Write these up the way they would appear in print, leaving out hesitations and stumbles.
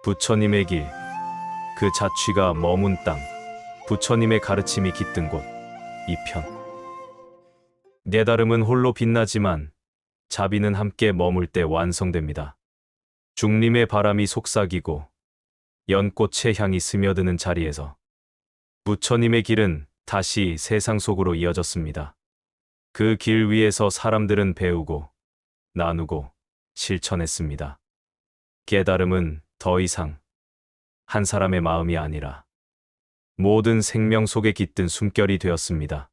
부처님의 길, 그 자취가 머문 땅, 부처님의 가르침이 깃든 곳, 2편. 깨달음은 홀로 빛나지만 자비는 함께 머물 때 완성됩니다. 중림의 바람이 속삭이고 연꽃의 향이 스며드는 자리에서 부처님의 길은 다시 세상 속으로 이어졌습니다. 그 길 위에서 사람들은 배우고 나누고 실천했습니다. 깨달음은 더 이상 한 사람의 마음이 아니라 모든 생명 속에 깃든 숨결이 되었습니다.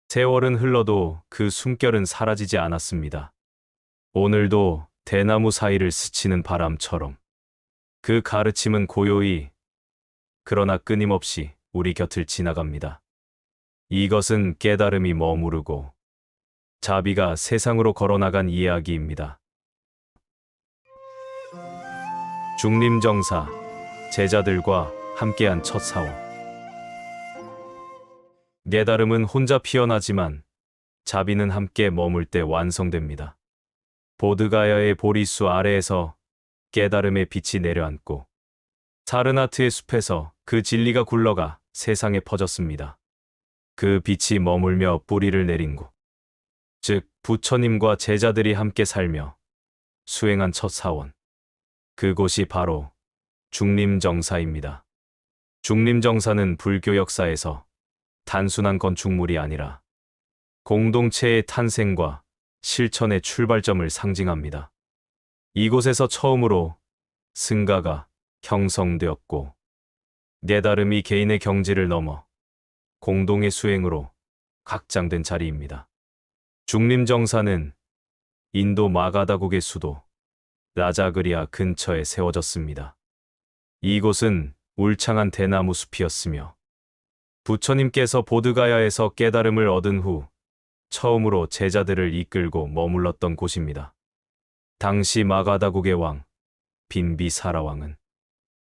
세월은 흘러도 그 숨결은 사라지지 않았습니다. 오늘도 대나무 사이를 스치는 바람처럼 그 가르침은 고요히 그러나 끊임없이 우리 곁을 지나갑니다. 이것은 깨달음이 머무르고 자비가 세상으로 걸어나간 이야기입니다. 중림정사, 제자들과 함께한 첫 사원. 깨달음은 혼자 피어나지만 자비는 함께 머물 때 완성됩니다. 보드가야의 보리수 아래에서 깨달음의 빛이 내려앉고 사르나트의 숲에서 그 진리가 굴러가 세상에 퍼졌습니다. 그 빛이 머물며 뿌리를 내린 곳, 즉 부처님과 제자들이 함께 살며 수행한 첫 사원, 그곳이 바로 중림정사입니다. 중림정사는 불교 역사에서 단순한 건축물이 아니라 공동체의 탄생과 실천의 출발점을 상징합니다. 이곳에서 처음으로 승가가 형성되었고 깨달음이 개인의 경지를 넘어 공동의 수행으로 확장된 자리입니다. 중림정사는 인도 마가다국의 수도 라자그리아 근처에 세워졌습니다. 이곳은 울창한 대나무 숲이었으며 부처님께서 보드가야에서 깨달음을 얻은 후 처음으로 제자들을 이끌고 머물렀던 곳입니다. 당시 마가다국의 왕 빈비사라왕은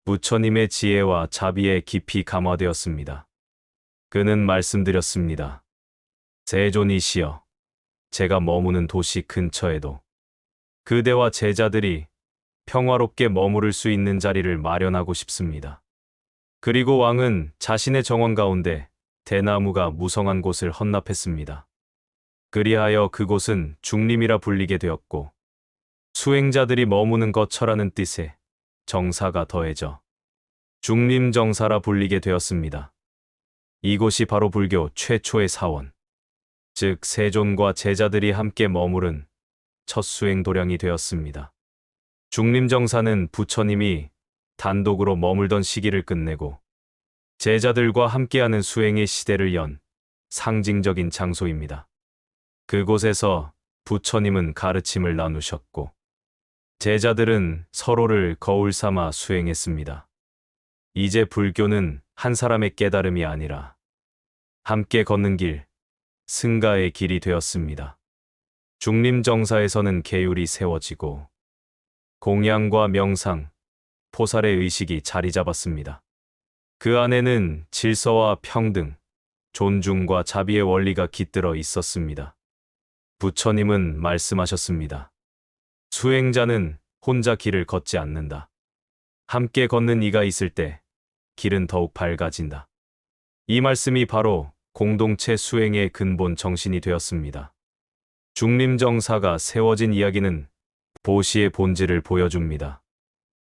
부처님의 지혜와 자비에 깊이 감화되었습니다. 그는 말씀드렸습니다. 세존이시여, 제가 머무는 도시 근처에도 그대와 제자들이 평화롭게 머무를 수 있는 자리를 마련하고 싶습니다. 그리고 왕은 자신의 정원 가운데 대나무가 무성한 곳을 헌납했습니다. 그리하여 그곳은 중림이라 불리게 되었고 수행자들이 머무는 거처라는 뜻의 정사가 더해져 중림정사라 불리게 되었습니다. 이곳이 바로 불교 최초의 사원, 즉 세존과 제자들이 함께 머무른 첫 수행 도량이 되었습니다. 중림정사는 부처님이 단독으로 머물던 시기를 끝내고 제자들과 함께하는 수행의 시대를 연 상징적인 장소입니다. 그곳에서 부처님은 가르침을 나누셨고 제자들은 서로를 거울 삼아 수행했습니다. 이제 불교는 한 사람의 깨달음이 아니라 함께 걷는 길, 승가의 길이 되었습니다. 중림정사에서는 계율이 세워지고 공양과 명상, 포살의 의식이 자리 잡았습니다. 그 안에는 질서와 평등, 존중과 자비의 원리가 깃들어 있었습니다. 부처님은 말씀하셨습니다. 수행자는 혼자 길을 걷지 않는다. 함께 걷는 이가 있을 때 길은 더욱 밝아진다. 이 말씀이 바로 공동체 수행의 근본 정신이 되었습니다. 중림정사가 세워진 이야기는 보시의 본질을 보여줍니다.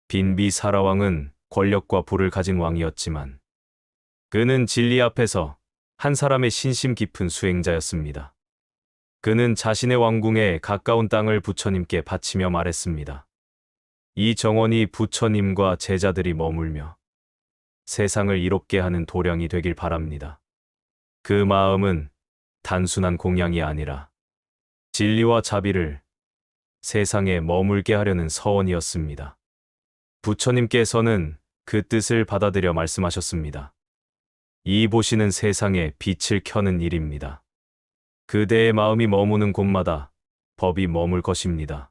빈비사라왕은 권력과 부를 가진 왕이었지만 그는 진리 앞에서 한 사람의 신심 깊은 수행자였습니다. 그는 자신의 왕궁에 가까운 땅을 부처님께 바치며 말했습니다. 이 정원이 부처님과 제자들이 머물며 세상을 이롭게 하는 도량이 되길 바랍니다. 그 마음은 단순한 공양이 아니라 진리와 자비를 세상에 머물게 하려는 서원이었습니다. 부처님께서는 그 뜻을 받아들여 말씀하셨습니다. 이 보시는 세상에 빛을 켜는 일입니다. 그대의 마음이 머무는 곳마다 법이 머물 것입니다.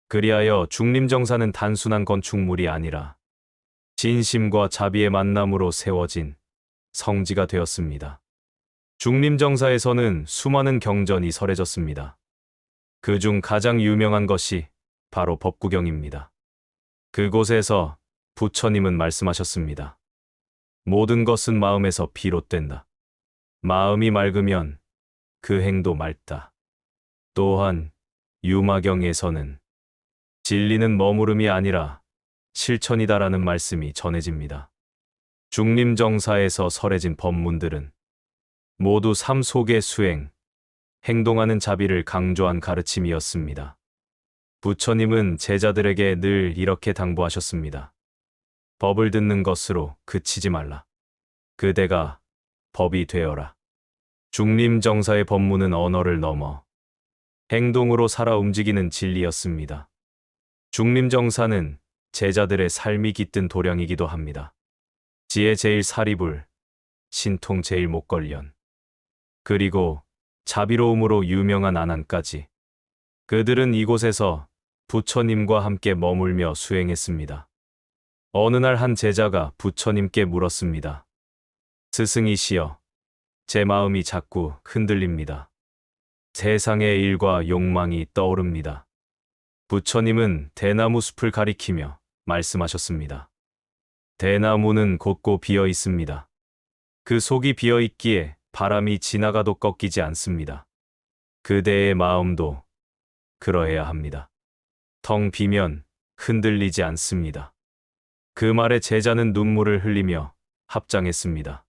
그리하여 중림정사는 단순한 건축물이 아니라 진심과 자비의 만남으로 세워진 성지가 되었습니다. 중림정사에서는 수많은 경전이 설해졌습니다. 그중 가장 유명한 것이 바로 법구경입니다. 그곳에서 부처님은 말씀하셨습니다. 모든 것은 마음에서 비롯된다. 마음이 맑으면 그 행도 맑다. 또한 유마경에서는 진리는 머무름이 아니라 실천이다라는 말씀이 전해집니다. 중림정사에서 설해진 법문들은 모두 삶 속의 수행, 행동하는 자비를 강조한 가르침이었습니다. 부처님은 제자들에게 늘 이렇게 당부하셨습니다. 법을 듣는 것으로 그치지 말라. 그대가 법이 되어라. 중림정사의 법문은 언어를 넘어 행동으로 살아 움직이는 진리였습니다. 중림정사는 제자들의 삶이 깃든 도량이기도 합니다. 지혜 제일 사리불, 신통 제일 목걸련, 그리고 자비로움으로 유명한 아난까지. 그들은 이곳에서 부처님과 함께 머물며 수행했습니다. 어느 날 한 제자가 부처님께 물었습니다. 스승이시여, 제 마음이 자꾸 흔들립니다. 세상의 일과 욕망이 떠오릅니다. 부처님은 대나무 숲을 가리키며 말씀하셨습니다. 대나무는 곧고 비어 있습니다. 그 속이 비어 있기에 바람이 지나가도 꺾이지 않습니다. 그대의 마음도 그러해야 합니다. 텅 비면 흔들리지 않습니다. 그 말에 제자는 눈물을 흘리며 합장했습니다.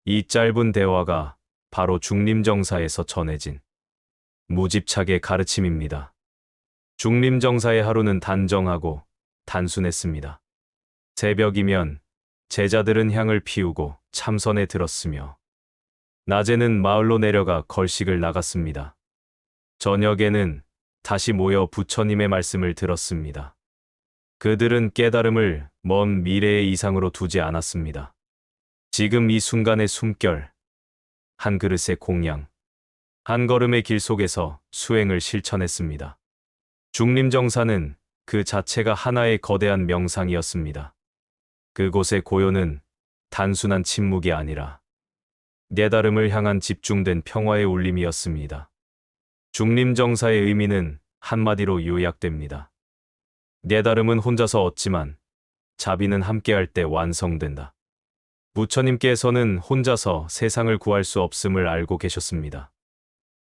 이 짧은 대화가 바로 중림정사에서 전해진 무집착의 가르침입니다. 중림정사의 하루는 단정하고 단순했습니다. 새벽이면 제자들은 향을 피우고 참선에 들었으며 낮에는 마을로 내려가 걸식을 나갔습니다. 저녁에는 다시 모여 부처님의 말씀을 들었습니다. 그들은 깨달음을 먼 미래의 이상으로 두지 않았습니다. 지금 이 순간의 숨결, 한 그릇의 공양, 한 걸음의 길 속에서 수행을 실천했습니다. 중림정사는 그 자체가 하나의 거대한 명상이었습니다. 그곳의 고요는 단순한 침묵이 아니라 깨달음을 향한 집중된 평화의 울림이었습니다. 중림정사의 의미는 한마디로 요약됩니다. 깨달음은 혼자서 얻지만 자비는 함께할 때 완성된다. 부처님께서는 혼자서 세상을 구할 수 없음을 알고 계셨습니다.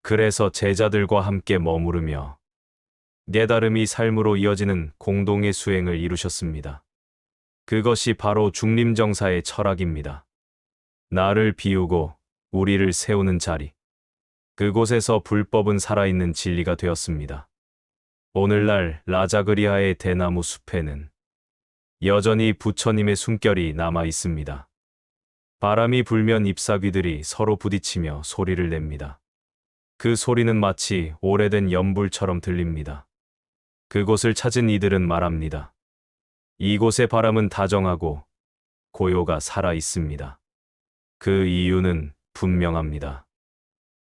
그래서 제자들과 함께 머무르며 깨달음이 삶으로 이어지는 공동의 수행을 이루셨습니다. 그것이 바로 중림정사의 철학입니다. 나를 비우고 우리를 세우는 자리. 그곳에서 불법은 살아있는 진리가 되었습니다. 오늘날 라자그리아의 대나무 숲에는 여전히 부처님의 숨결이 남아 있습니다. 바람이 불면 잎사귀들이 서로 부딪히며 소리를 냅니다. 그 소리는 마치 오래된 연불처럼 들립니다. 그곳을 찾은 이들은 말합니다. 이곳의 바람은 다정하고 고요가 살아 있습니다. 그 이유는 분명합니다.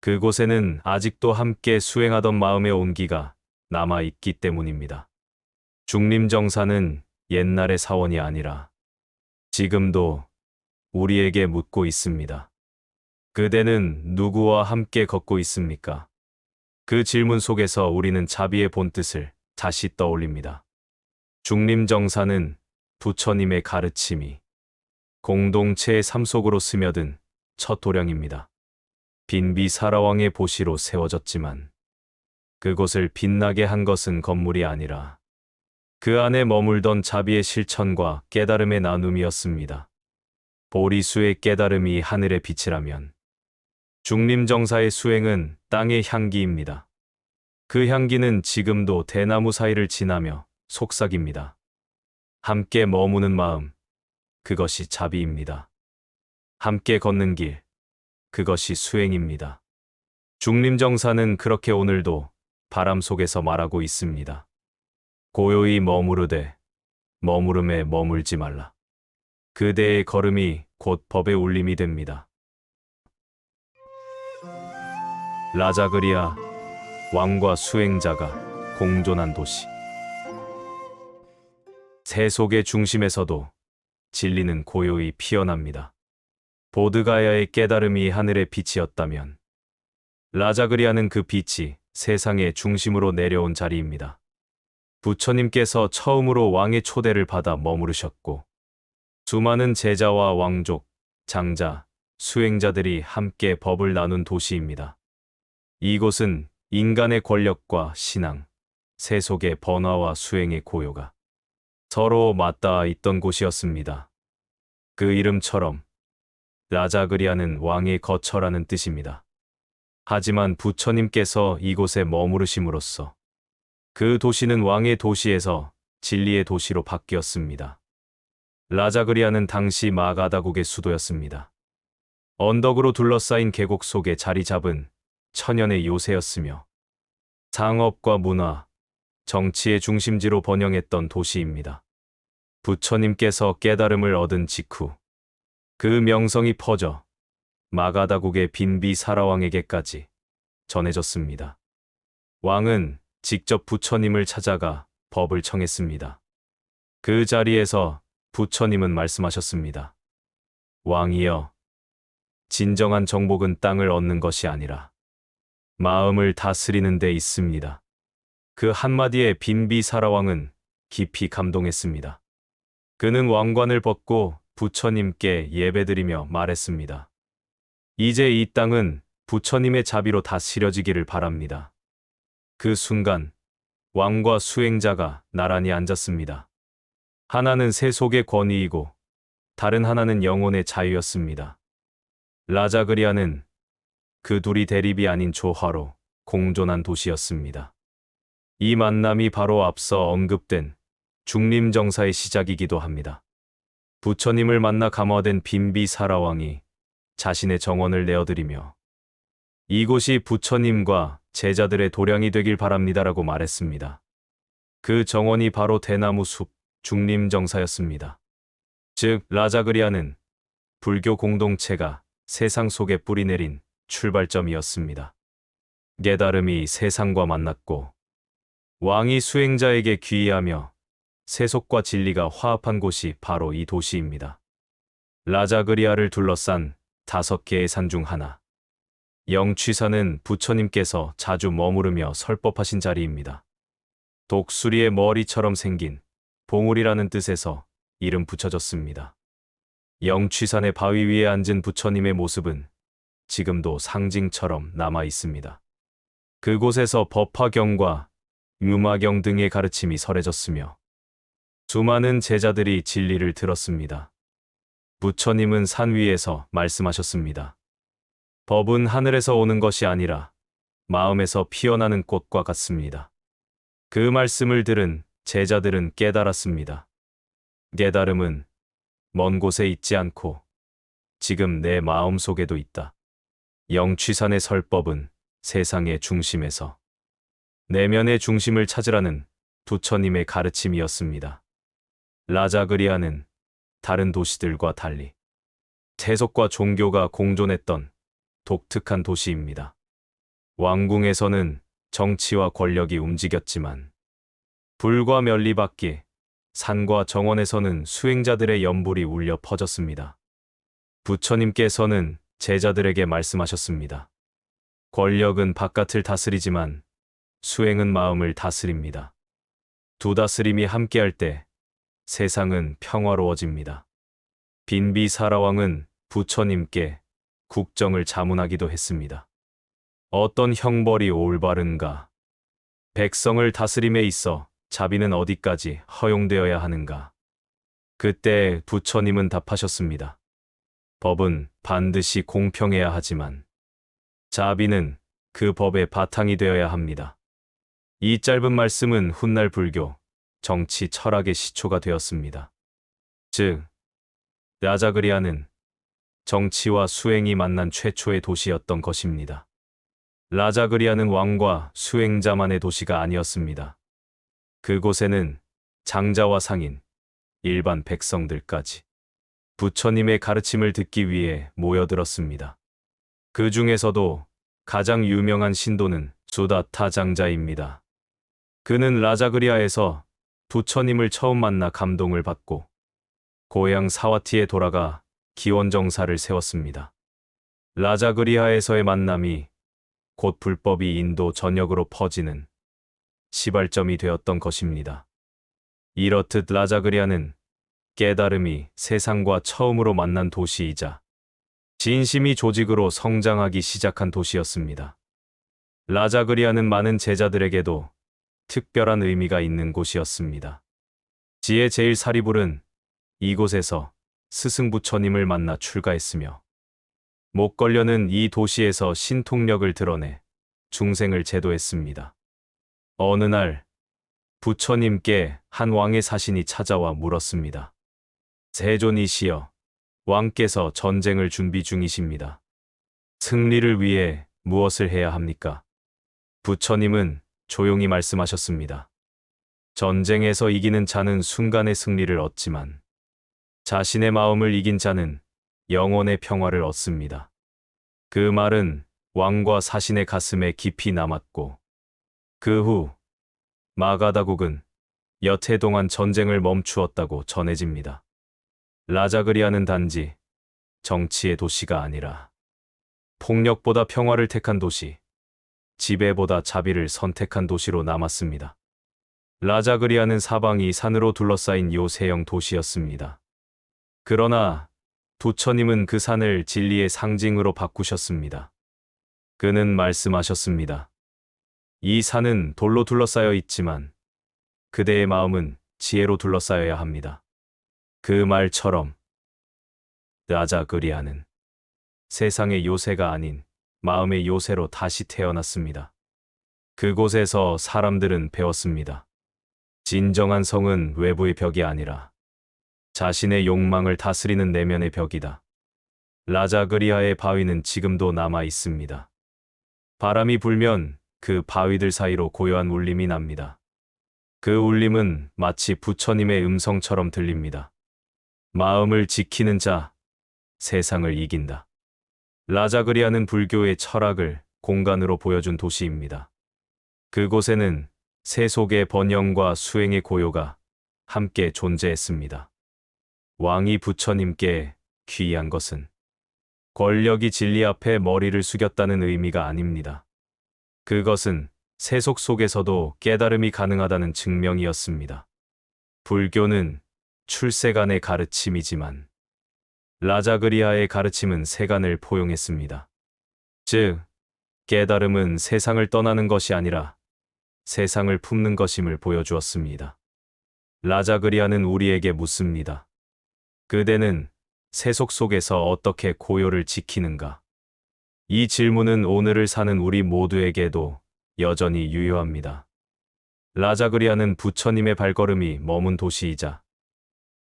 그곳에는 아직도 함께 수행하던 마음의 온기가 남아 있기 때문입니다. 중림정사는 옛날의 사원이 아니라 지금도 우리에게 묻고 있습니다. 그대는 누구와 함께 걷고 있습니까? 그 질문 속에서 우리는 자비의 본뜻을 다시 떠올립니다. 중림정사는 부처님의 가르침이 공동체의 삶 속으로 스며든 첫 도량입니다. 빈비사라왕의 보시로 세워졌지만 그곳을 빛나게 한 것은 건물이 아니라 그 안에 머물던 자비의 실천과 깨달음의 나눔이었습니다. 보리수의 깨달음이 하늘의 빛이라면 중림정사의 수행은 땅의 향기입니다. 그 향기는 지금도 대나무 사이를 지나며 속삭입니다. 함께 머무는 마음, 그것이 자비입니다. 함께 걷는 길, 그것이 수행입니다. 중림정사는 그렇게 오늘도 바람 속에서 말하고 있습니다. 고요히 머무르되 머무름에 머물지 말라. 그대의 걸음이 곧 법의 울림이 됩니다. 라자그리아, 왕과 수행자가 공존한 도시. 새 속의 중심에서도 진리는 고요히 피어납니다. 보드가야의 깨달음이 하늘의 빛이었다면 라자그리아는 그 빛이 세상의 중심으로 내려온 자리입니다. 부처님께서 처음으로 왕의 초대를 받아 머무르셨고 수많은 제자와 왕족, 장자, 수행자들이 함께 법을 나눈 도시입니다. 이곳은 인간의 권력과 신앙, 세속의 번화와 수행의 고요가 서로 맞닿아 있던 곳이었습니다. 그 이름처럼 라자그리아는 왕의 거처라는 뜻입니다. 하지만 부처님께서 이곳에 머무르심으로써 그 도시는 왕의 도시에서 진리의 도시로 바뀌었습니다. 라자그리아는 당시 마가다국의 수도였습니다. 언덕으로 둘러싸인 계곡 속에 자리 잡은 천연의 요새였으며 상업과 문화, 정치의 중심지로 번영했던 도시입니다. 부처님께서 깨달음을 얻은 직후 그 명성이 퍼져 마가다국의 빈비사라왕에게까지 전해졌습니다. 왕은 직접 부처님을 찾아가 법을 청했습니다. 그 자리에서 부처님은 말씀하셨습니다. 왕이여, 진정한 정복은 땅을 얻는 것이 아니라 마음을 다스리는 데 있습니다. 그 한마디에 빈비사라왕은 깊이 감동했습니다. 그는 왕관을 벗고 부처님께 예배드리며 말했습니다. 이제 이 땅은 부처님의 자비로 다스려지기를 바랍니다. 그 순간 왕과 수행자가 나란히 앉았습니다. 하나는 세속의 권위이고 다른 하나는 영혼의 자유였습니다. 라자그리아는 그 둘이 대립이 아닌 조화로 공존한 도시였습니다. 이 만남이 바로 앞서 언급된 중림정사의 시작이기도 합니다. 부처님을 만나 감화된 빈비사라왕이 자신의 정원을 내어드리며 이곳이 부처님과 제자들의 도량이 되길 바랍니다라고 말했습니다. 그 정원이 바로 대나무 숲 중림정사였습니다. 즉 라자그리아는 불교 공동체가 세상 속에 뿌리내린 출발점이었습니다. 깨달음이 세상과 만났고 왕이 수행자에게 귀의하며 세속과 진리가 화합한 곳이 바로 이 도시입니다. 라자그리아를 둘러싼 5개의 산 중 하나, 영취산은 부처님께서 자주 머무르며 설법하신 자리입니다. 독수리의 머리처럼 생긴 봉우리라는 뜻에서 이름 붙여졌습니다. 영취산의 바위 위에 앉은 부처님의 모습은 지금도 상징처럼 남아 있습니다. 그곳에서 법화경과 유마경 등의 가르침이 설해졌으며 수많은 제자들이 진리를 들었습니다. 부처님은 산 위에서 말씀하셨습니다. 법은 하늘에서 오는 것이 아니라 마음에서 피어나는 꽃과 같습니다. 그 말씀을 들은 제자들은 깨달았습니다. 깨달음은 먼 곳에 있지 않고 지금 내 마음 속에도 있다. 영취산의 설법은 세상의 중심에서 내면의 중심을 찾으라는 부처님의 가르침이었습니다. 라자그리아는 다른 도시들과 달리 세속과 종교가 공존했던 독특한 도시입니다. 왕궁에서는 정치와 권력이 움직였지만 불과 멸리 밖에 산과 정원에서는 수행자들의 연불이 울려 퍼졌습니다. 부처님께서는 제자들에게 말씀하셨습니다. 권력은 바깥을 다스리지만 수행은 마음을 다스립니다. 두 다스림이 함께할 때 세상은 평화로워집니다. 빈비사라왕은 부처님께 국정을 자문하기도 했습니다. 어떤 형벌이 올바른가? 백성을 다스림에 있어 자비는 어디까지 허용되어야 하는가? 그때 부처님은 답하셨습니다. 법은 반드시 공평해야 하지만 자비는 그 법의 바탕이 되어야 합니다. 이 짧은 말씀은 훗날 불교, 정치, 철학의 시초가 되었습니다. 즉, 라자그리아는 정치와 수행이 만난 최초의 도시였던 것입니다. 라자그리아는 왕과 수행자만의 도시가 아니었습니다. 그곳에는 장자와 상인, 일반 백성들까지 부처님의 가르침을 듣기 위해 모여들었습니다. 그 중에서도 가장 유명한 신도는 수다타 장자입니다. 그는 라자그리아에서 부처님을 처음 만나 감동을 받고 고향 사와티에 돌아가 기원정사를 세웠습니다. 라자그리아에서의 만남이 곧 불법이 인도 전역으로 퍼지는 시발점이 되었던 것입니다. 이렇듯 라자그리아는 깨달음이 세상과 처음으로 만난 도시이자 진심이 조직으로 성장하기 시작한 도시였습니다. 라자그리아는 많은 제자들에게도 특별한 의미가 있는 곳이었습니다. 지혜 제1사리불은 이곳에서 스승 부처님을 만나 출가했으며 목걸려는 이 도시에서 신통력을 드러내 중생을 제도했습니다. 어느 날 부처님께 한 왕의 사신이 찾아와 물었습니다. 세존이시여, 왕께서 전쟁을 준비 중이십니다. 승리를 위해 무엇을 해야 합니까? 부처님은 조용히 말씀하셨습니다. 전쟁에서 이기는 자는 순간의 승리를 얻지만 자신의 마음을 이긴 자는 영혼의 평화를 얻습니다. 그 말은 왕과 사신의 가슴에 깊이 남았고 그 후 마가다국은 몇 해 동안 전쟁을 멈추었다고 전해집니다. 라자그리아는 단지 정치의 도시가 아니라 폭력보다 평화를 택한 도시, 지배보다 자비를 선택한 도시로 남았습니다. 라자그리아는 사방이 산으로 둘러싸인 요새형 도시였습니다. 그러나 부처님은 그 산을 진리의 상징으로 바꾸셨습니다. 그는 말씀하셨습니다. 이 산은 돌로 둘러싸여 있지만 그대의 마음은 지혜로 둘러싸여야 합니다. 그 말처럼 라자그리아는 세상의 요새가 아닌 마음의 요새로 다시 태어났습니다. 그곳에서 사람들은 배웠습니다. 진정한 성은 외부의 벽이 아니라 자신의 욕망을 다스리는 내면의 벽이다. 라자그리아의 바위는 지금도 남아 있습니다. 바람이 불면 그 바위들 사이로 고요한 울림이 납니다. 그 울림은 마치 부처님의 음성처럼 들립니다. 마음을 지키는 자, 세상을 이긴다. 라자그리아는 불교의 철학을 공간으로 보여준 도시입니다. 그곳에는 세속의 번영과 수행의 고요가 함께 존재했습니다. 왕이 부처님께 귀의한 것은 권력이 진리 앞에 머리를 숙였다는 의미가 아닙니다. 그것은 세속 속에서도 깨달음이 가능하다는 증명이었습니다. 불교는 출세간의 가르침이지만 라자그리아의 가르침은 세간을 포용했습니다. 즉, 깨달음은 세상을 떠나는 것이 아니라 세상을 품는 것임을 보여주었습니다. 라자그리아는 우리에게 묻습니다. 그대는 세속 속에서 어떻게 고요를 지키는가? 이 질문은 오늘을 사는 우리 모두에게도 여전히 유효합니다. 라자그리아는 부처님의 발걸음이 머문 도시이자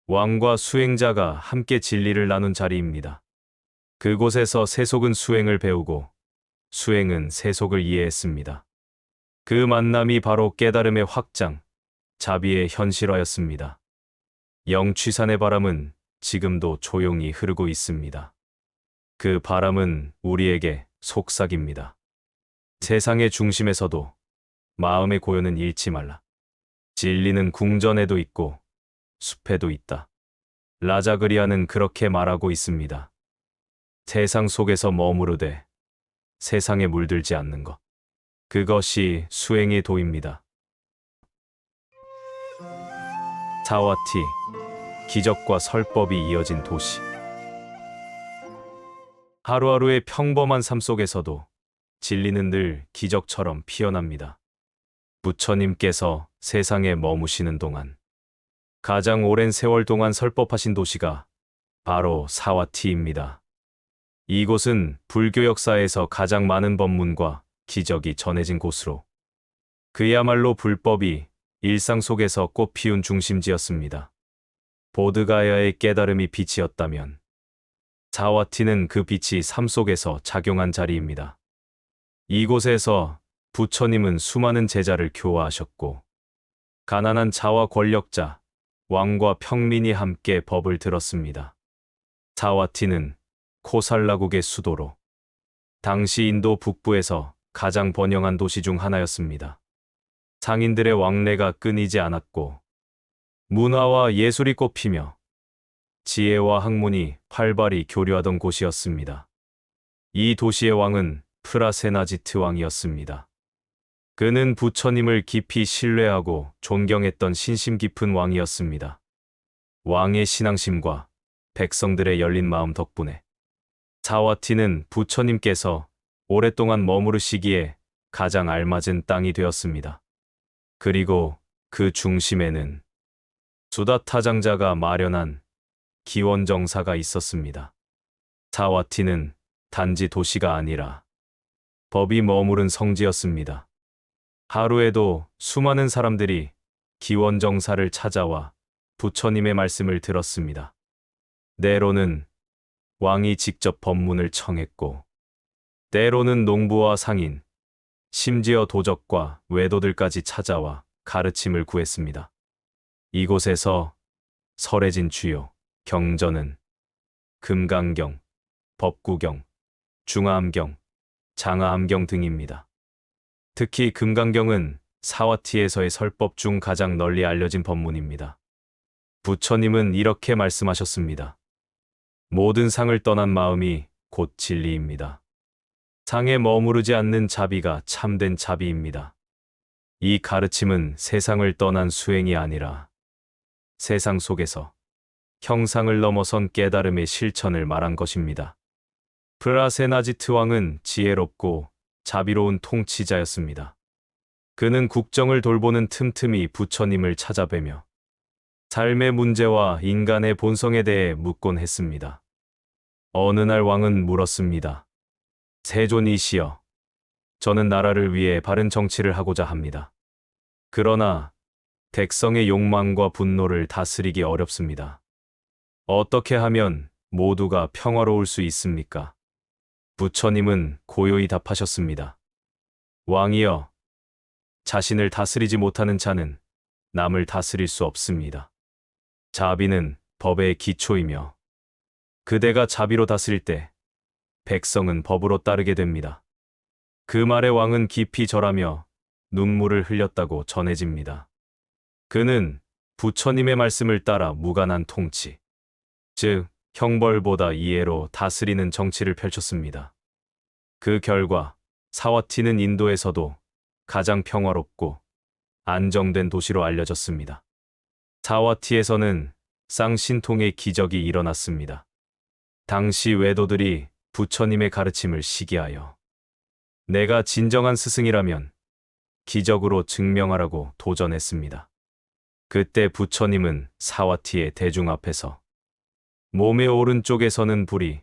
왕과 수행자가 함께 진리를 나눈 자리입니다. 그곳에서 세속은 수행을 배우고 수행은 세속을 이해했습니다. 그 만남이 바로 깨달음의 확장, 자비의 현실화였습니다. 영취산의 바람은 지금도 조용히 흐르고 있습니다. 그 바람은 우리에게 속삭입니다. 세상의 중심에서도 마음의 고요는 잃지 말라. 진리는 궁전에도 있고 숲에도 있다. 라자그리아는 그렇게 말하고 있습니다. 세상 속에서 머무르되 세상에 물들지 않는 것. 그것이 수행의 도입니다. 사와티, 기적과 설법이 이어진 도시. 하루하루의 평범한 삶 속에서도 진리는 늘 기적처럼 피어납니다. 부처님께서 세상에 머무시는 동안 가장 오랜 세월 동안 설법하신 도시가 바로 사와티입니다. 이곳은 불교 역사에서 가장 많은 법문과 기적이 전해진 곳으로 그야말로 불법이 일상 속에서 꽃피운 중심지였습니다. 보드가야의 깨달음이 빛이었다면 사와티는 그 빛이 삶 속에서 작용한 자리입니다. 이곳에서 부처님은 수많은 제자를 교화하셨고 가난한 자와 권력자, 왕과 평민이 함께 법을 들었습니다. 사와티는 코살라국의 수도로 당시 인도 북부에서 가장 번영한 도시 중 하나였습니다. 상인들의 왕래가 끊이지 않았고 문화와 예술이 꽃피며 지혜와 학문이 활발히 교류하던 곳이었습니다. 이 도시의 왕은 프라세나지트 왕이었습니다. 그는 부처님을 깊이 신뢰하고 존경했던 신심 깊은 왕이었습니다. 왕의 신앙심과 백성들의 열린 마음 덕분에 사와티는 부처님께서 오랫동안 머무르시기에 가장 알맞은 땅이 되었습니다. 그리고 그 중심에는 수다타 장자가 마련한 기원정사가 있었습니다. 사와티는 단지 도시가 아니라 법이 머무른 성지였습니다. 하루에도 수많은 사람들이 기원정사를 찾아와 부처님의 말씀을 들었습니다. 때로는 왕이 직접 법문을 청했고, 때로는 농부와 상인, 심지어 도적과 외도들까지 찾아와 가르침을 구했습니다. 이곳에서 설해진 주요 경전은 금강경, 법구경, 중화암경, 장하암경 등입니다. 특히 금강경은 사와티에서의 설법 중 가장 널리 알려진 법문입니다. 부처님은 이렇게 말씀하셨습니다. 모든 상을 떠난 마음이 곧 진리입니다. 상에 머무르지 않는 자비가 참된 자비입니다. 이 가르침은 세상을 떠난 수행이 아니라 세상 속에서 형상을 넘어선 깨달음의 실천을 말한 것입니다. 프라세나지트 왕은 지혜롭고 자비로운 통치자였습니다. 그는 국정을 돌보는 틈틈이 부처님을 찾아뵈며 삶의 문제와 인간의 본성에 대해 묻곤 했습니다. 어느 날 왕은 물었습니다. 세존이시여, 저는 나라를 위해 바른 정치를 하고자 합니다. 그러나 백성의 욕망과 분노를 다스리기 어렵습니다. 어떻게 하면 모두가 평화로울 수 있습니까? 부처님은 고요히 답하셨습니다. 왕이여, 자신을 다스리지 못하는 자는 남을 다스릴 수 없습니다. 자비는 법의 기초이며 그대가 자비로 다스릴 때 백성은 법으로 따르게 됩니다. 그 말에 왕은 깊이 절하며 눈물을 흘렸다고 전해집니다. 그는 부처님의 말씀을 따라 무관한 통치, 즉 형벌보다 이해로 다스리는 정치를 펼쳤습니다. 그 결과 사와티는 인도에서도 가장 평화롭고 안정된 도시로 알려졌습니다. 사와티에서는 쌍신통의 기적이 일어났습니다. 당시 외도들이 부처님의 가르침을 시기하여 내가 진정한 스승이라면 기적으로 증명하라고 도전했습니다. 그때 부처님은 사와티의 대중 앞에서 몸의 오른쪽에서는 불이,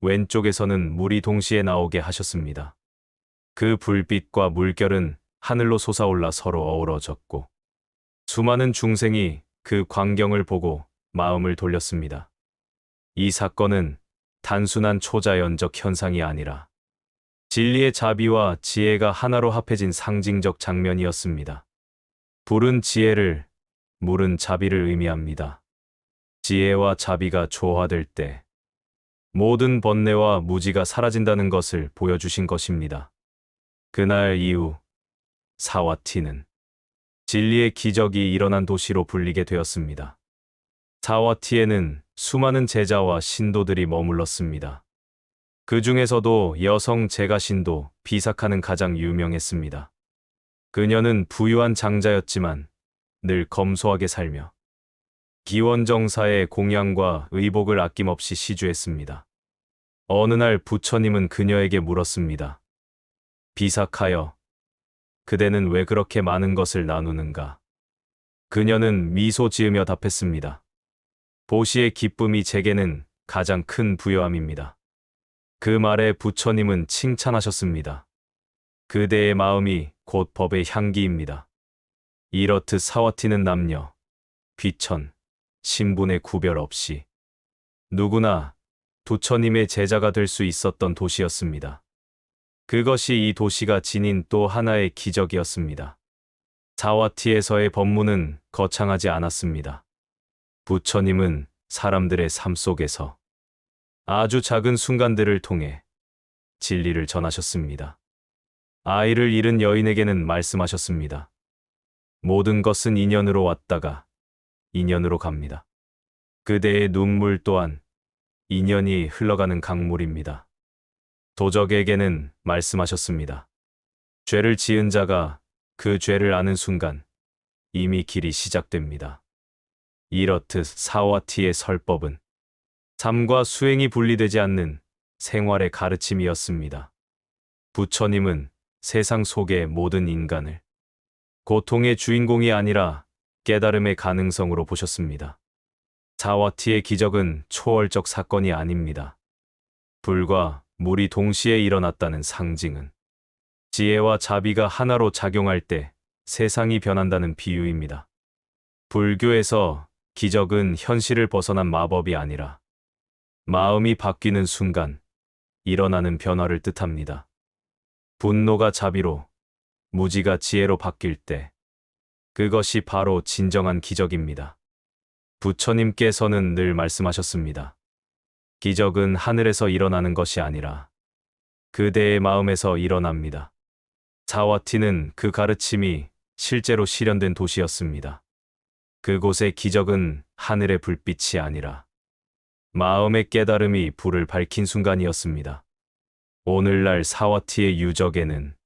왼쪽에서는 물이 동시에 나오게 하셨습니다. 그 불빛과 물결은 하늘로 솟아올라 서로 어우러졌고 수많은 중생이 그 광경을 보고 마음을 돌렸습니다. 이 사건은 단순한 초자연적 현상이 아니라 진리의 자비와 지혜가 하나로 합해진 상징적 장면이었습니다. 불은 지혜를, 물은 자비를 의미합니다. 지혜와 자비가 조화될 때 모든 번뇌와 무지가 사라진다는 것을 보여주신 것입니다. 그날 이후 사와티는 진리의 기적이 일어난 도시로 불리게 되었습니다. 사와티에는 수많은 제자와 신도들이 머물렀습니다. 그 중에서도 여성 제가신도 비사카는 가장 유명했습니다. 그녀는 부유한 장자였지만 늘 검소하게 살며 기원정사의 공양과 의복을 아낌없이 시주했습니다. 어느 날 부처님은 그녀에게 물었습니다. 비사카여, 그대는 왜 그렇게 많은 것을 나누는가? 그녀는 미소 지으며 답했습니다. 보시의 기쁨이 제게는 가장 큰 부요함입니다. 그 말에 부처님은 칭찬하셨습니다. 그대의 마음이 곧 법의 향기입니다. 이렇듯 사와티는 남녀, 귀천, 신분의 구별 없이 누구나 부처님의 제자가 될 수 있었던 도시였습니다. 그것이 이 도시가 지닌 또 하나의 기적이었습니다. 사와티에서의 법문은 거창하지 않았습니다. 부처님은 사람들의 삶 속에서 아주 작은 순간들을 통해 진리를 전하셨습니다. 아이를 잃은 여인에게는 말씀하셨습니다. 모든 것은 인연으로 왔다가 인연으로 갑니다. 그대의 눈물 또한 인연이 흘러가는 강물입니다. 도적에게는 말씀하셨습니다. 죄를 지은 자가 그 죄를 아는 순간 이미 길이 시작됩니다. 이렇듯 사와티의 설법은 삶과 수행이 분리되지 않는 생활의 가르침이었습니다. 부처님은 세상 속의 모든 인간을 고통의 주인공이 아니라 깨달음의 가능성으로 보셨습니다. 사와티의 기적은 초월적 사건이 아닙니다. 불과 물이 동시에 일어났다는 상징은 지혜와 자비가 하나로 작용할 때 세상이 변한다는 비유입니다. 불교에서 기적은 현실을 벗어난 마법이 아니라 마음이 바뀌는 순간 일어나는 변화를 뜻합니다. 분노가 자비로, 무지가 지혜로 바뀔 때 그것이 바로 진정한 기적입니다. 부처님께서는 늘 말씀하셨습니다. 기적은 하늘에서 일어나는 것이 아니라 그대의 마음에서 일어납니다. 사와티는 그 가르침이 실제로 실현된 도시였습니다. 그곳의 기적은 하늘의 불빛이 아니라 마음의 깨달음이 불을 밝힌 순간이었습니다. 오늘날 사와티의 유적에는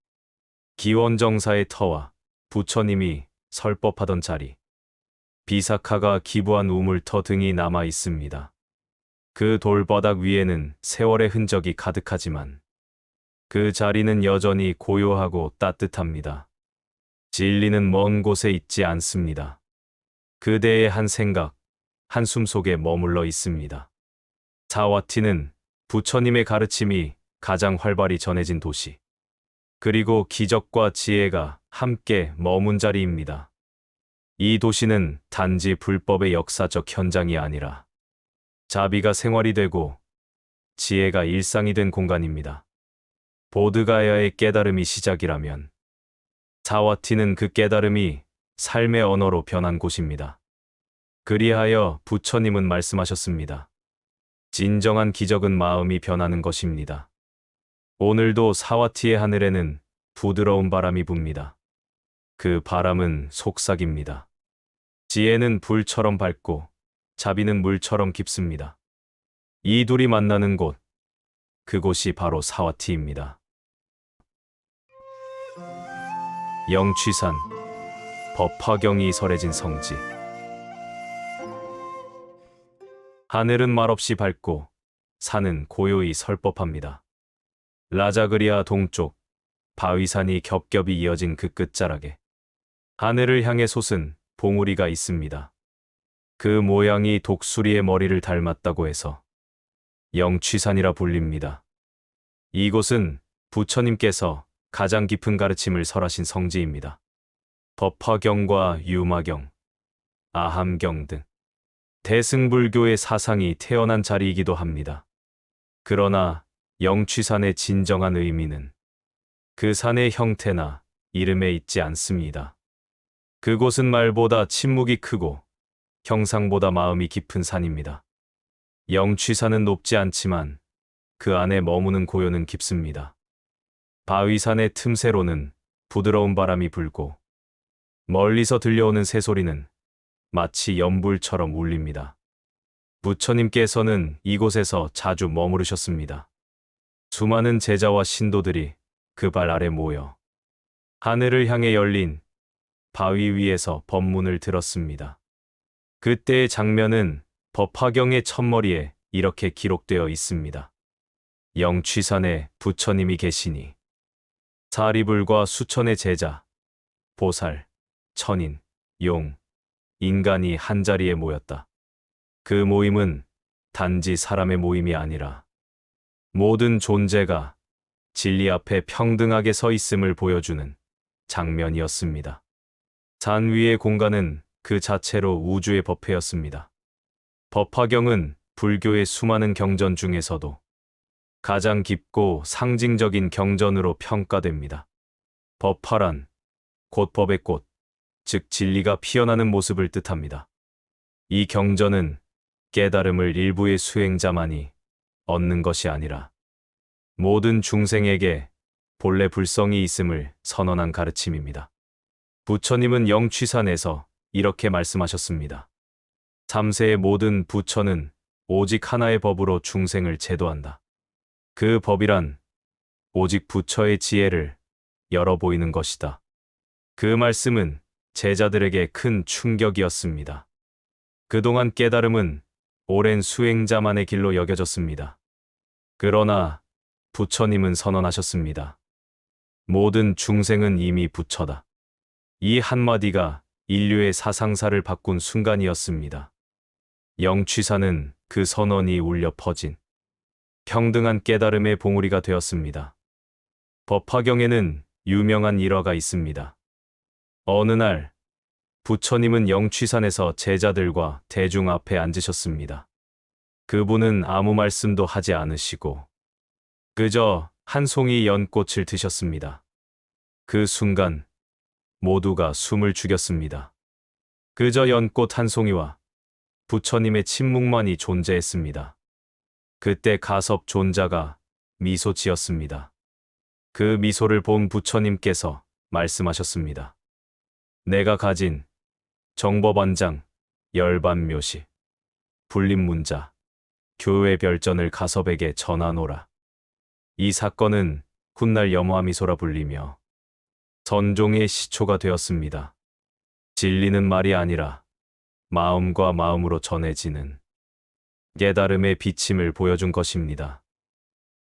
기원정사의 터와 부처님이 설법하던 자리, 비사카가 기부한 우물터 등이 남아 있습니다. 그 돌바닥 위에는 세월의 흔적이 가득하지만 그 자리는 여전히 고요하고 따뜻합니다. 진리는 먼 곳에 있지 않습니다. 그대의 한 생각, 한숨 속에 머물러 있습니다. 사와티는 부처님의 가르침이 가장 활발히 전해진 도시, 그리고 기적과 지혜가 함께 머문 자리입니다. 이 도시는 단지 불법의 역사적 현장이 아니라 자비가 생활이 되고 지혜가 일상이 된 공간입니다. 보드가야의 깨달음이 시작이라면 사와티는 그 깨달음이 삶의 언어로 변한 곳입니다. 그리하여 부처님은 말씀하셨습니다. 진정한 기적은 마음이 변하는 것입니다. 오늘도 사와티의 하늘에는 부드러운 바람이 붑니다. 그 바람은 속삭입니다. 지혜는 불처럼 밝고 자비는 물처럼 깊습니다. 이 둘이 만나는 곳, 그곳이 바로 사와티입니다. 영취산, 법화경이 설해진 성지. 하늘은 말없이 밝고 산은 고요히 설법합니다. 라자그리아 동쪽, 바위산이 겹겹이 이어진 그 끝자락에 하늘을 향해 솟은 봉우리가 있습니다. 그 모양이 독수리의 머리를 닮았다고 해서 영취산이라 불립니다. 이곳은 부처님께서 가장 깊은 가르침을 설하신 성지입니다. 법화경과 유마경, 아함경 등 대승불교의 사상이 태어난 자리이기도 합니다. 그러나 영취산의 진정한 의미는 그 산의 형태나 이름에 있지 않습니다. 그곳은 말보다 침묵이 크고 형상보다 마음이 깊은 산입니다. 영취산은 높지 않지만 그 안에 머무는 고요는 깊습니다. 바위산의 틈새로는 부드러운 바람이 불고 멀리서 들려오는 새소리는 마치 연불처럼 울립니다. 부처님께서는 이곳에서 자주 머무르셨습니다. 수많은 제자와 신도들이 그 발 아래 모여 하늘을 향해 열린 바위 위에서 법문을 들었습니다. 그때의 장면은 법화경의 첫머리에 이렇게 기록되어 있습니다. 영취산에 부처님이 계시니 사리불과 수천의 제자, 보살, 천인, 용, 인간이 한자리에 모였다. 그 모임은 단지 사람의 모임이 아니라 모든 존재가 진리 앞에 평등하게 서 있음을 보여주는 장면이었습니다. 산 위의 공간은 그 자체로 우주의 법회였습니다. 법화경은 불교의 수많은 경전 중에서도 가장 깊고 상징적인 경전으로 평가됩니다. 법화란 곧 법의 꽃, 즉 진리가 피어나는 모습을 뜻합니다. 이 경전은 깨달음을 일부의 수행자만이 얻는 것이 아니라 모든 중생에게 본래 불성이 있음을 선언한 가르침입니다. 부처님은 영취산에서 이렇게 말씀하셨습니다. 3세의 모든 부처는 오직 하나의 법으로 중생을 제도한다. 그 법이란 오직 부처의 지혜를 열어 보이는 것이다. 그 말씀은 제자들에게 큰 충격이었습니다. 그동안 깨달음은 오랜 수행자만의 길로 여겨졌습니다. 그러나 부처님은 선언하셨습니다. 모든 중생은 이미 부처다. 이 한마디가 인류의 사상사를 바꾼 순간이었습니다. 영취사는 그 선언이 울려 퍼진 평등한 깨달음의 봉우리가 되었습니다. 법화경에는 유명한 일화가 있습니다. 어느 날 부처님은 영취산에서 제자들과 대중 앞에 앉으셨습니다. 그분은 아무 말씀도 하지 않으시고 그저 한 송이 연꽃을 드셨습니다. 그 순간 모두가 숨을 죽였습니다. 그저 연꽃 한 송이와 부처님의 침묵만이 존재했습니다. 그때 가섭 존자가 미소 지었습니다. 그 미소를 본 부처님께서 말씀하셨습니다. 내가 가진 정법원장, 열반묘시, 불립문자, 교회 별전을 가섭에게 전하노라. 이 사건은 훗날 염화미소라 불리며 선종의 시초가 되었습니다. 진리는 말이 아니라 마음과 마음으로 전해지는 깨달음의 비침을 보여준 것입니다.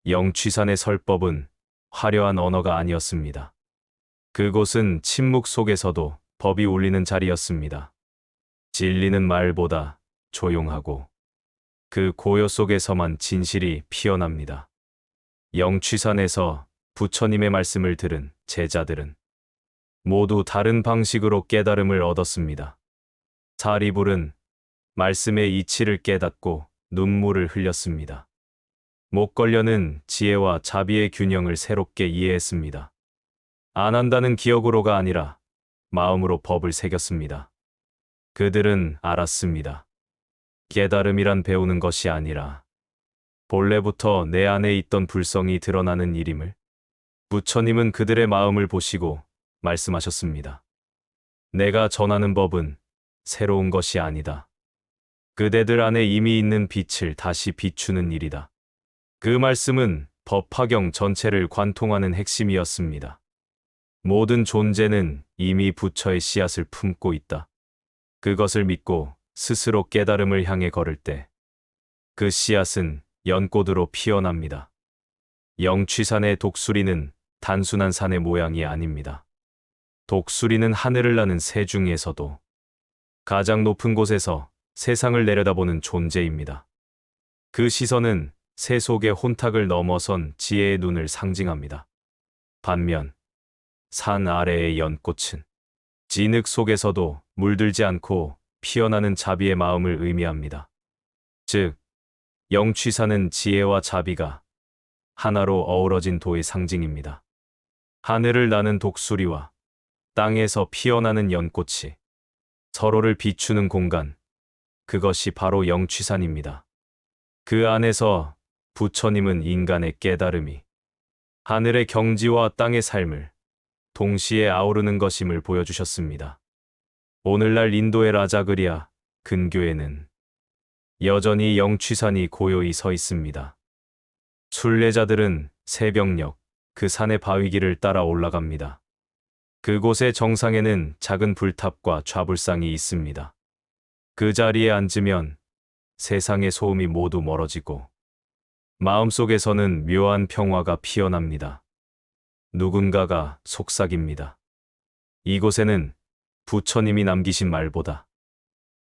영취산의 설법은 화려한 언어가 아니었습니다. 그곳은 침묵 속에서도 법이 울리는 자리였습니다. 진리는 말보다 조용하고 그 고요 속에서만 진실이 피어납니다. 영취산에서 부처님의 말씀을 들은 제자들은 모두 다른 방식으로 깨달음을 얻었습니다. 사리불은 말씀의 이치를 깨닫고 눈물을 흘렸습니다. 목걸려는 지혜와 자비의 균형을 새롭게 이해했습니다. 안 한다는 기억으로가 아니라 마음으로 법을 새겼습니다. 그들은 알았습니다. 깨달음이란 배우는 것이 아니라 본래부터 내 안에 있던 불성이 드러나는 일임을. 부처님은 그들의 마음을 보시고 말씀하셨습니다. 내가 전하는 법은 새로운 것이 아니다. 그대들 안에 이미 있는 빛을 다시 비추는 일이다. 그 말씀은 법화경 전체를 관통하는 핵심이었습니다. 모든 존재는 이미 부처의 씨앗을 품고 있다. 그것을 믿고 스스로 깨달음을 향해 걸을 때 그 씨앗은 연꽃으로 피어납니다. 영취산의 독수리는 단순한 산의 모양이 아닙니다. 독수리는 하늘을 나는 새 중에서도 가장 높은 곳에서 세상을 내려다보는 존재입니다. 그 시선은 새 속의 혼탁을 넘어선 지혜의 눈을 상징합니다. 반면 산 아래의 연꽃은 진흙 속에서도 물들지 않고 피어나는 자비의 마음을 의미합니다. 즉, 영취산은 지혜와 자비가 하나로 어우러진 도의 상징입니다. 하늘을 나는 독수리와 땅에서 피어나는 연꽃이 서로를 비추는 공간, 그것이 바로 영취산입니다. 그 안에서 부처님은 인간의 깨달음이 하늘의 경지와 땅의 삶을 동시에 아우르는 것임을 보여주셨습니다. 오늘날 인도의 라자그리아 근교에는 여전히 영취산이 고요히 서 있습니다. 순례자들은 새벽녘 그 산의 바위길을 따라 올라갑니다. 그곳의 정상에는 작은 불탑과 좌불상이 있습니다. 그 자리에 앉으면 세상의 소음이 모두 멀어지고 마음속에서는 묘한 평화가 피어납니다. 누군가가 속삭입니다. 이곳에는 부처님이 남기신 말보다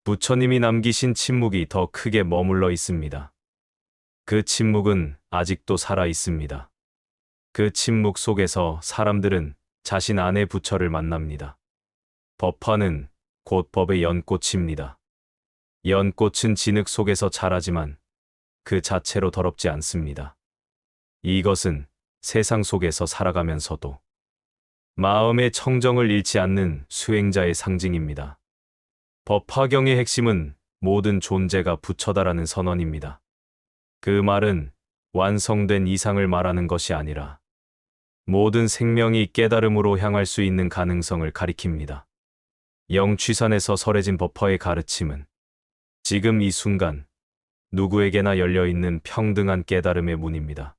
부처님이 남기신 침묵이 더 크게 머물러 있습니다. 그 침묵은 아직도 살아 있습니다. 그 침묵 속에서 사람들은 자신 안의 부처를 만납니다. 법화는 곧 법의 연꽃입니다. 연꽃은 진흙 속에서 자라지만 그 자체로 더럽지 않습니다. 이것은 세상 속에서 살아가면서도 마음의 청정을 잃지 않는 수행자의 상징입니다. 법화경의 핵심은 모든 존재가 부처다라는 선언입니다. 그 말은 완성된 이상을 말하는 것이 아니라 모든 생명이 깨달음으로 향할 수 있는 가능성을 가리킵니다. 영취산에서 설해진 법화의 가르침은 지금 이 순간 누구에게나 열려있는 평등한 깨달음의 문입니다.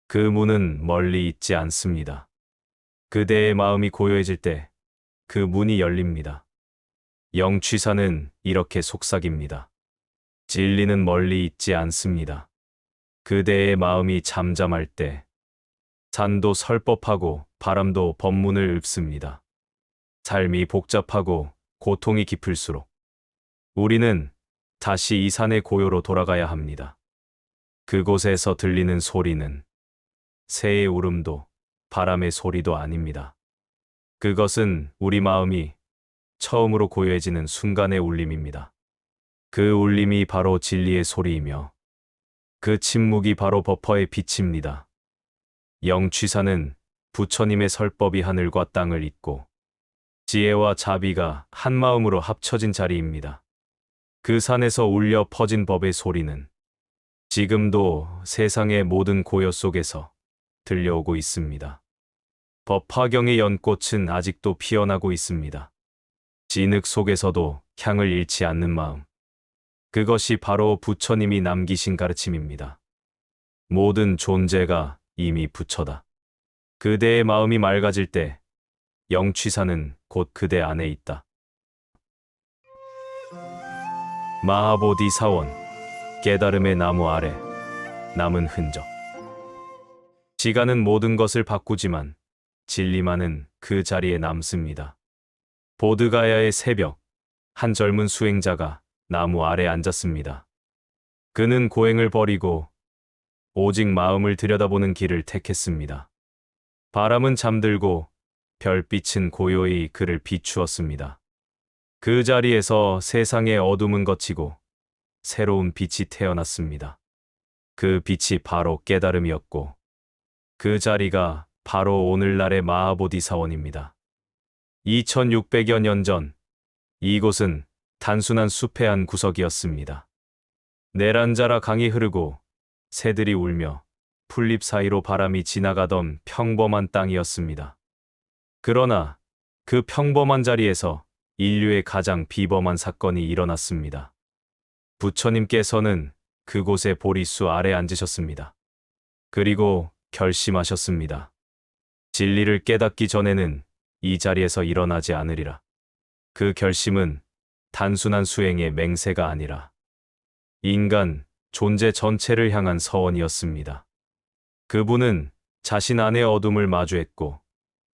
그 문은 멀리 있지 않습니다. 그대의 마음이 고요해질 때 그 문이 열립니다. 영취사는 이렇게 속삭입니다. 진리는 멀리 있지 않습니다. 그대의 마음이 잠잠할 때 산도 설법하고 바람도 법문을 읊습니다. 삶이 복잡하고 고통이 깊을수록 우리는 다시 이 산의 고요로 돌아가야 합니다. 그곳에서 들리는 소리는 새의 울음도 바람의 소리도 아닙니다. 그것은 우리 마음이 처음으로 고요해지는 순간의 울림입니다. 그 울림이 바로 진리의 소리이며 그 침묵이 바로 버퍼의 빛입니다. 영취사는 부처님의 설법이 하늘과 땅을 잇고 지혜와 자비가 한마음으로 합쳐진 자리입니다. 그 산에서 울려 퍼진 법의 소리는 지금도 세상의 모든 고요 속에서 들려오고 있습니다. 법화경의 연꽃은 아직도 피어나고 있습니다. 진흙 속에서도 향을 잃지 않는 마음. 그것이 바로 부처님이 남기신 가르침입니다. 모든 존재가 이미 부처다. 그대의 마음이 맑아질 때 영취사는 곧 그대 안에 있다. 마하보디사원, 깨달음의 나무 아래 남은 흔적. 시간은 모든 것을 바꾸지만 진리만은 그 자리에 남습니다. 보드가야의 새벽, 한 젊은 수행자가 나무 아래 앉았습니다. 그는 고행을 버리고 오직 마음을 들여다보는 길을 택했습니다. 바람은 잠들고 별빛은 고요히 그를 비추었습니다. 그 자리에서 세상의 어둠은 걷히고 새로운 빛이 태어났습니다. 그 빛이 바로 깨달음이었고 그 자리가 바로 오늘날의 마하보디사원입니다. 2600여 년 전 이곳은 단순한 숲의 한 구석이었습니다. 네란자라 강이 흐르고 새들이 울며 풀잎 사이로 바람이 지나가던 평범한 땅이었습니다. 그러나 그 평범한 자리에서 인류의 가장 비범한 사건이 일어났습니다. 부처님께서는 그곳의 보리수 아래 앉으셨습니다. 그리고 결심하셨습니다. 진리를 깨닫기 전에는 이 자리에서 일어나지 않으리라. 그 결심은 단순한 수행의 맹세가 아니라 인간, 존재 전체를 향한 서원이었습니다. 그분은 자신 안의 어둠을 마주했고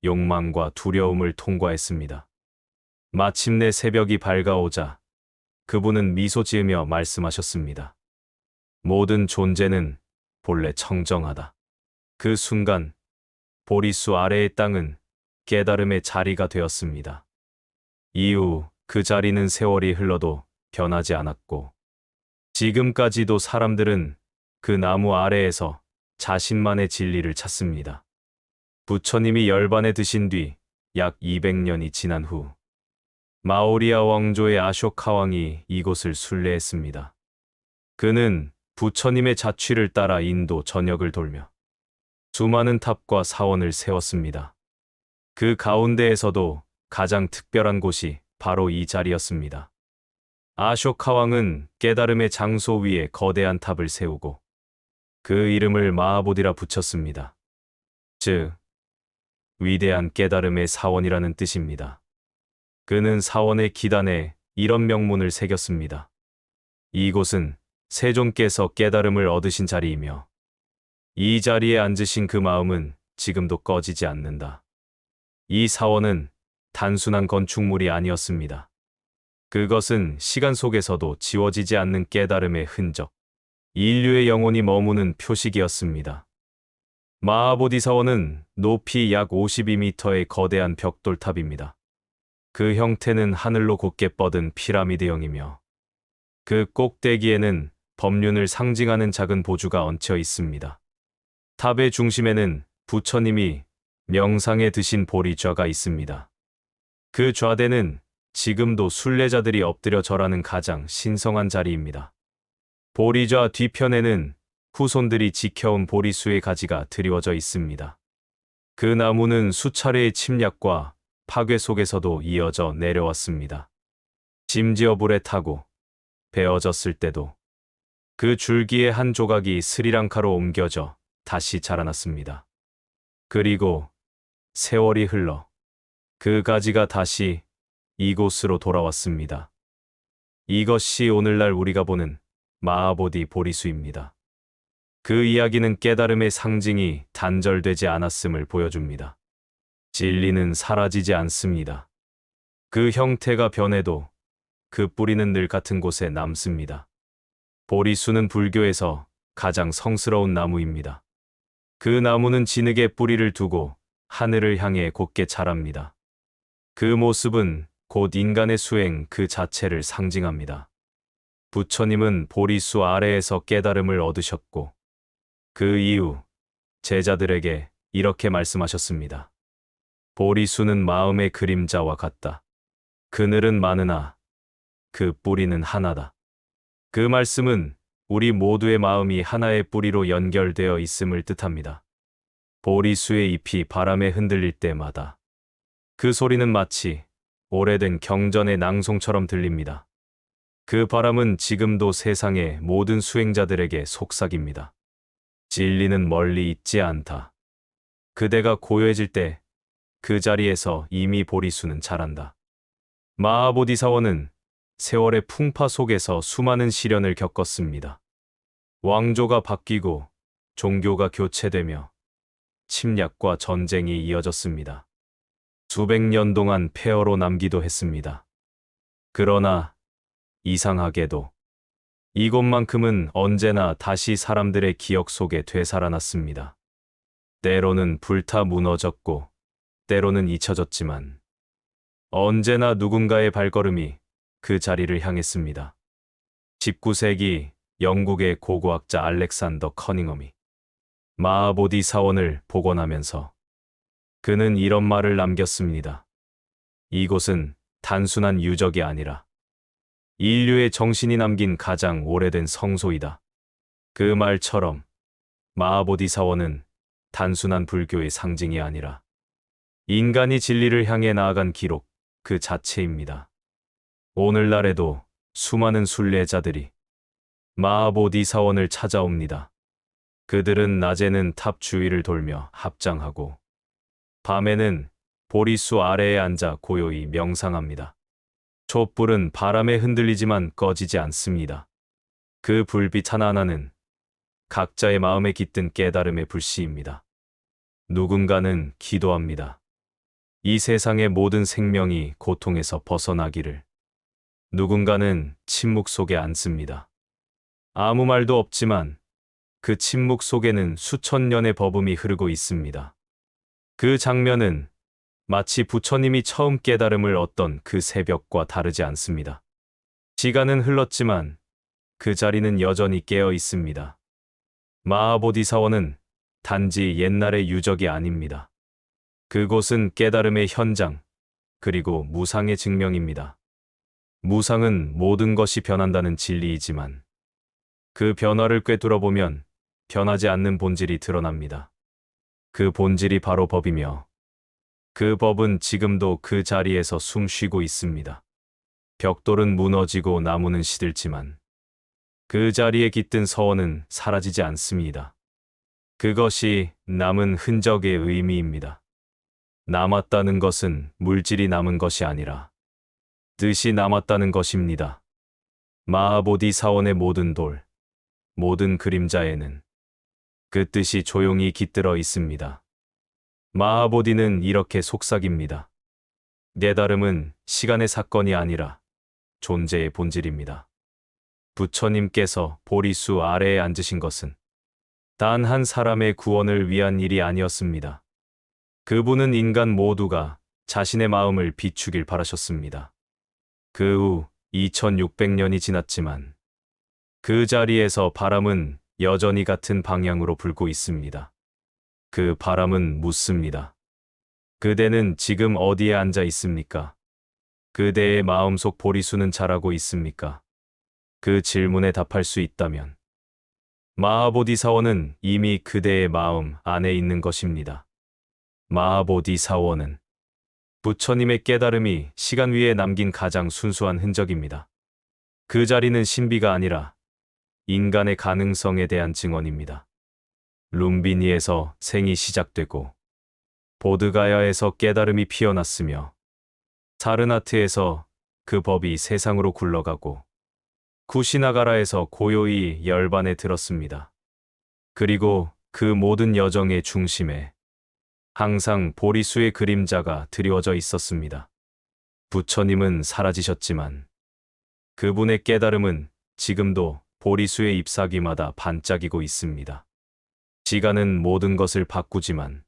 욕망과 두려움을 통과했습니다. 마침내 새벽이 밝아오자 그분은 미소 지으며 말씀하셨습니다. 모든 존재는 본래 청정하다. 그 순간 보리수 아래의 땅은 깨달음의 자리가 되었습니다. 이후 그 자리는 세월이 흘러도 변하지 않았고 지금까지도 사람들은 그 나무 아래에서 자신만의 진리를 찾습니다. 부처님이 열반에 드신 뒤 약 200년이 지난 후 마오리아 왕조의 아쇼카 왕이 이곳을 순례했습니다. 그는 부처님의 자취를 따라 인도 전역을 돌며 수많은 탑과 사원을 세웠습니다. 그 가운데에서도 가장 특별한 곳이 바로 이 자리였습니다. 아쇼카 왕은 깨달음의 장소 위에 거대한 탑을 세우고 그 이름을 마하보디라 붙였습니다. 즉, 위대한 깨달음의 사원이라는 뜻입니다. 그는 사원의 기단에 이런 명문을 새겼습니다. 이곳은 세존께서 깨달음을 얻으신 자리이며 이 자리에 앉으신 그 마음은 지금도 꺼지지 않는다. 이 사원은 단순한 건축물이 아니었습니다. 그것은 시간 속에서도 지워지지 않는 깨달음의 흔적, 인류의 영혼이 머무는 표식이었습니다. 마하보디사원은 높이 약 52m의 거대한 벽돌탑입니다. 그 형태는 하늘로 곧게 뻗은 피라미드형이며 그 꼭대기에는 법륜을 상징하는 작은 보주가 얹혀 있습니다. 탑의 중심에는 부처님이 명상에 드신 보리좌가 있습니다. 그 좌대는 지금도 순례자들이 엎드려 절하는 가장 신성한 자리입니다. 보리좌 뒤편에는 후손들이 지켜온 보리수의 가지가 드리워져 있습니다. 그 나무는 수차례의 침략과 파괴 속에서도 이어져 내려왔습니다. 심지어 불에 타고 베어졌을 때도 그 줄기의 한 조각이 스리랑카로 옮겨져 다시 자라났습니다. 그리고 세월이 흘러 그 가지가 다시 이곳으로 돌아왔습니다. 이것이 오늘날 우리가 보는 마하보디 보리수입니다. 그 이야기는 깨달음의 상징이 단절되지 않았음을 보여줍니다. 진리는 사라지지 않습니다. 그 형태가 변해도 그 뿌리는 늘 같은 곳에 남습니다. 보리수는 불교에서 가장 성스러운 나무입니다. 그 나무는 진흙에 뿌리를 두고 하늘을 향해 곧게 자랍니다. 그 모습은 곧 인간의 수행 그 자체를 상징합니다. 부처님은 보리수 아래에서 깨달음을 얻으셨고 그 이후 제자들에게 이렇게 말씀하셨습니다. 보리수는 마음의 그림자와 같다. 그늘은 많으나 그 뿌리는 하나다. 그 말씀은 우리 모두의 마음이 하나의 뿌리로 연결되어 있음을 뜻합니다. 보리수의 잎이 바람에 흔들릴 때마다 그 소리는 마치 오래된 경전의 낭송처럼 들립니다. 그 바람은 지금도 세상의 모든 수행자들에게 속삭입니다. 진리는 멀리 있지 않다. 그대가 고요해질 때 그 자리에서 이미 보리수는 자란다. 마하보디사원은 세월의 풍파 속에서 수많은 시련을 겪었습니다. 왕조가 바뀌고 종교가 교체되며 침략과 전쟁이 이어졌습니다. 수백 년 동안 폐허로 남기도 했습니다. 그러나 이상하게도 이곳만큼은 언제나 다시 사람들의 기억 속에 되살아났습니다. 때로는 불타 무너졌고 때로는 잊혀졌지만 언제나 누군가의 발걸음이 그 자리를 향했습니다. 19세기 영국의 고고학자 알렉산더 커닝엄이 마하보디 사원을 복원하면서 그는 이런 말을 남겼습니다. 이곳은 단순한 유적이 아니라 인류의 정신이 남긴 가장 오래된 성소이다. 그 말처럼 마하보디 사원은 단순한 불교의 상징이 아니라 인간이 진리를 향해 나아간 기록 그 자체입니다. 오늘날에도 수많은 순례자들이 마하보디 사원을 찾아옵니다. 그들은 낮에는 탑 주위를 돌며 합장하고 밤에는 보리수 아래에 앉아 고요히 명상합니다. 촛불은 바람에 흔들리지만 꺼지지 않습니다. 그 불빛 하나하나는 각자의 마음에 깃든 깨달음의 불씨입니다. 누군가는 기도합니다. 이 세상의 모든 생명이 고통에서 벗어나기를. 누군가는 침묵 속에 앉습니다. 아무 말도 없지만 그 침묵 속에는 수천 년의 법음이 흐르고 있습니다. 그 장면은 마치 부처님이 처음 깨달음을 얻던 그 새벽과 다르지 않습니다. 시간은 흘렀지만 그 자리는 여전히 깨어 있습니다. 마하보디사원은 단지 옛날의 유적이 아닙니다. 그곳은 깨달음의 현장, 그리고 무상의 증명입니다. 무상은 모든 것이 변한다는 진리이지만 그 변화를 꿰뚫어보면 변하지 않는 본질이 드러납니다. 그 본질이 바로 법이며 그 법은 지금도 그 자리에서 숨 쉬고 있습니다. 벽돌은 무너지고 나무는 시들지만 그 자리에 깃든 서원은 사라지지 않습니다. 그것이 남은 흔적의 의미입니다. 남았다는 것은 물질이 남은 것이 아니라 뜻이 남았다는 것입니다. 마하보디 사원의 모든 돌, 모든 그림자에는 그 뜻이 조용히 깃들어 있습니다. 마하보디는 이렇게 속삭입니다. 깨달음은 시간의 사건이 아니라 존재의 본질입니다. 부처님께서 보리수 아래에 앉으신 것은 단 한 사람의 구원을 위한 일이 아니었습니다. 그분은 인간 모두가 자신의 마음을 비추길 바라셨습니다. 그 후 2600년이 지났지만 그 자리에서 바람은 여전히 같은 방향으로 불고 있습니다. 그 바람은 묻습니다. 그대는 지금 어디에 앉아 있습니까? 그대의 마음속 보리수는 자라고 있습니까? 그 질문에 답할 수 있다면 마하보디사원은 이미 그대의 마음 안에 있는 것입니다. 마하보디사원은 부처님의 깨달음이 시간 위에 남긴 가장 순수한 흔적입니다. 그 자리는 신비가 아니라 인간의 가능성에 대한 증언입니다. 룸비니에서 생이 시작되고 보드가야에서 깨달음이 피어났으며 사르나트에서 그 법이 세상으로 굴러가고 쿠시나가라에서 고요히 열반에 들었습니다. 그리고 그 모든 여정의 중심에 항상 보리수의 그림자가 드리워져 있었습니다. 부처님은 사라지셨지만 그분의 깨달음은 지금도 보리수의 잎사귀마다 반짝이고 있습니다. 시간은 모든 것을 바꾸지만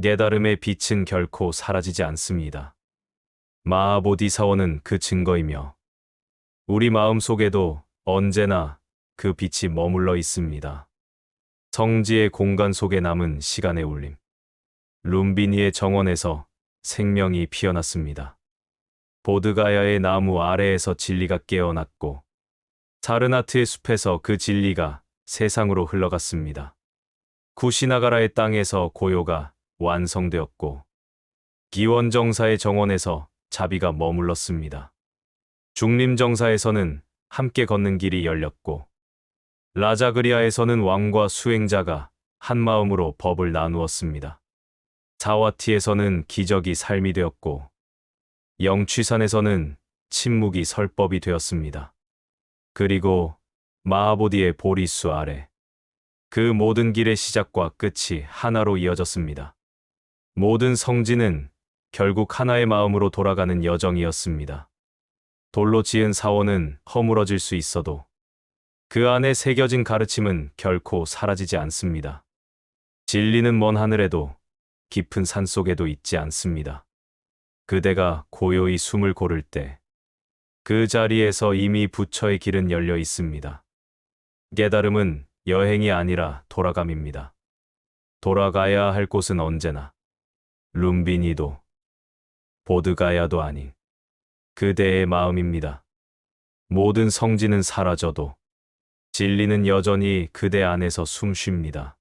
깨달음의 빛은 결코 사라지지 않습니다. 마하보디사원은 그 증거이며 우리 마음 속에도 언제나 그 빛이 머물러 있습니다. 성지의 공간 속에 남은 시간의 울림. 룸비니의 정원에서 생명이 피어났습니다. 보드가야의 나무 아래에서 진리가 깨어났고 사르나트의 숲에서 그 진리가 세상으로 흘러갔습니다. 쿠시나가라의 땅에서 고요가 완성되었고 기원정사의 정원에서 자비가 머물렀습니다. 중림정사에서는 함께 걷는 길이 열렸고 라자그리아에서는 왕과 수행자가 한마음으로 법을 나누었습니다. 사와티에서는 기적이 삶이 되었고 영취산에서는 침묵이 설법이 되었습니다. 그리고 마하보디의 보리수 아래 그 모든 길의 시작과 끝이 하나로 이어졌습니다. 모든 성지는 결국 하나의 마음으로 돌아가는 여정이었습니다. 돌로 지은 사원은 허물어질 수 있어도 그 안에 새겨진 가르침은 결코 사라지지 않습니다. 진리는 먼 하늘에도 깊은 산 속에도 있지 않습니다. 그대가 고요히 숨을 고를 때 그 자리에서 이미 부처의 길은 열려 있습니다. 깨달음은 여행이 아니라 돌아감입니다. 돌아가야 할 곳은 언제나 룸비니도 보드가야도 아닌 그대의 마음입니다. 모든 성지는 사라져도 진리는 여전히 그대 안에서 숨쉽니다.